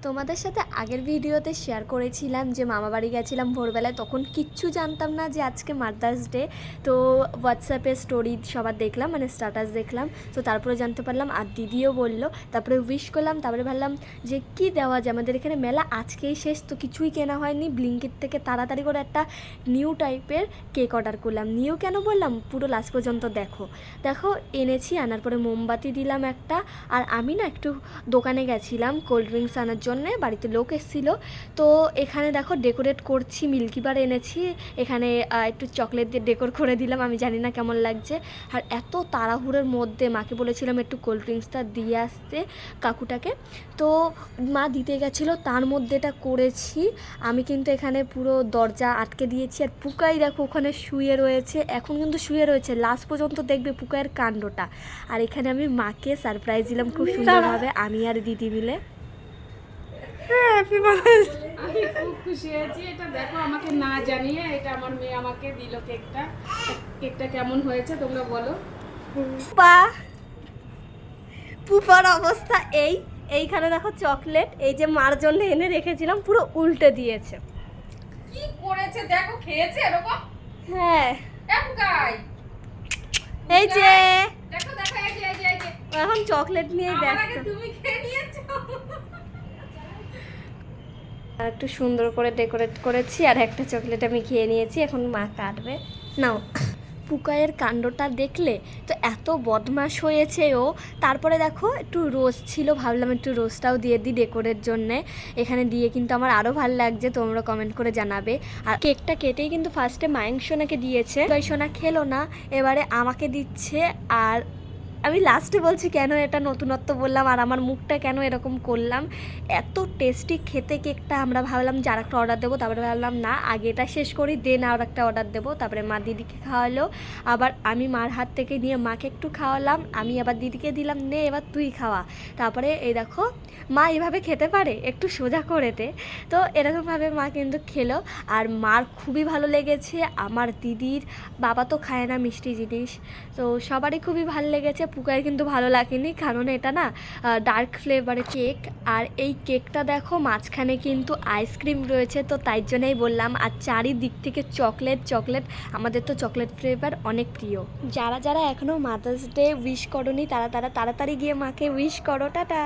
তোমাদের সাথে আগের ভিডিওতে শেয়ার করেছিলাম যে মামাবাড়ি গেছিলাম ভোরবেলায়, তখন কিচ্ছু জানতাম না যে আজকে মাদার্স ডে। তো হোয়াটসঅ্যাপে স্টোরি সবার দেখলাম, মানে স্ট্যাটাস দেখলাম, তো তারপরে জানতে পারলাম। আর দিদিও বললো, তারপরে উইশ করলাম। তারপরে ভাবলাম যে কি দেওয়া যায়, আমাদের এখানে মেলা আজকেই শেষ, তো কিছুই কেনা হয়নি। ব্লিঙ্কিট থেকে তাড়াতাড়ি করে একটা নিউ টাইপের কেক অর্ডার করলাম। নিউ কেন বললাম, পুরো লাস্ট পর্যন্ত দেখো। এনেছি, আনার পরে মোমবাতি দিলাম একটা। আর আমি না একটু দোকানে গেছিলাম কোল্ড ড্রিঙ্কস আনার জন্যে, বাড়িতে লোক এসেছিলো। তো এখানে দেখো ডেকোরেট করছি, মিল্কি বার এনেছি। এখানে একটু চকলেট দিয়ে ডেকোর করে দিলাম, আমি জানি না কেমন লাগছে। আর এত তাড়াহুড়োর মধ্যে মাকে বলেছিলাম একটু কোল্ড ড্রিঙ্কসটা দিয়ে আসতে কাকুটাকে, তো মা দিতে গেছিলো, তার মধ্যে এটা করেছি। আমি কিন্তু এখানে পুরো দরজা আটকে দিয়েছি। আর পুকাই দেখো ওখানে শুয়ে রয়েছে, এখন কিন্তু শুয়ে রয়েছে, লাস্ট পর্যন্ত দেখবে পুকাইয়ের কাণ্ডটা। আর এখানে আমি মাকে সারপ্রাইজ দিলাম খুব সুন্দরভাবে, আমি আর দিদি মিলে। Happy birthday. আমি খুব খুশি হয়েছি। এটা দেখো, আমাকে না জানিয়ে এটা আমার মেয়ে আমাকে দিল কেকটা। কেকটা কেমন হয়েছে তোমরা বলো। পুপার অবস্থা এইখানে দেখো চকলেট, এই যে মার জন্য এনে রেখেছিলাম, পুরো উল্টে দিয়েছে। কি করেছে দেখো, খেয়েছে এরকম। হ্যাঁ গাই এই যে দেখো দেখো, এই যে এই যে এই যে এখন চকলেট নিয়ে আমার ব্যস্ত। আগে তুমি খেয়ে নিয়েছো। আর একটু সুন্দর করে ডেকোরেট করেছি, আর একটা চকলেট আমি খেয়ে নিয়েছি, এখন মা কাটবে। নাও। পুকাইয়ের কাণ্ডটা দেখলে তো, এত বদমাশ হয়েছে ও। তারপরে দেখো একটু রোজ ছিল, ভাবলাম একটু রোজটাও দিয়ে দিই ডেকোরের জন্যে। এখানে দিয়ে কিন্তু আমার আরও ভালো লাগছে, তোমরা কমেন্ট করে জানাবে। আর কেকটা কেটেই কিন্তু ফার্স্টে মায়াঙ্ক সোনাকে দিয়েছে, সোনা খেলো না, এবারে আমাকে দিচ্ছে। আর আমি লাস্টে বলছি কেন এটা নতুনত্ব বললাম, আর আমার মুখটা কেন এরকম করলাম। এত টেস্টি খেতে কেকটা, আমরা ভাবলাম যে আর একটা অর্ডার দেবো, তারপরে ভাবলাম না, আগে এটা শেষ করি, দেন আর একটা অর্ডার দেবো। তারপরে মা দিদিকে খাওয়ালো, আবার আমি মার হাত থেকে নিয়ে মাকে একটু খাওয়ালাম, আমি আবার দিদিকে দিলাম, নে এবার তুই খাওয়া। তারপরে এই দেখো, মা এভাবে খেতে পারে, একটু সোজা করে দে। তো এরকমভাবে মা কিন্তু খেলো, আর মার খুবই ভালো লেগেছে। আমার দিদির বাবা তো খায় না মিষ্টি জিনিস, তো সবারই খুবই ভালো লেগেছে। পুকার কিন্তু ভালো লাগেনি, কারণ এটা না ডার্ক ফ্লেভারের কেক। আর এই কেকটা দেখো মাঝখানে কিন্তু আইসক্রিম রয়েছে, তো তাই জন্যই বললাম। আর চারিদিক থেকে চকলেট চকলেট, আমাদের তো চকলেট ফ্লেভার অনেক প্রিয়। যারা যারা এখনও মাদার্স ডে উইশ করোনি, তারা তাড়াতাড়ি গিয়ে মাকে উইশ করো। টাটা।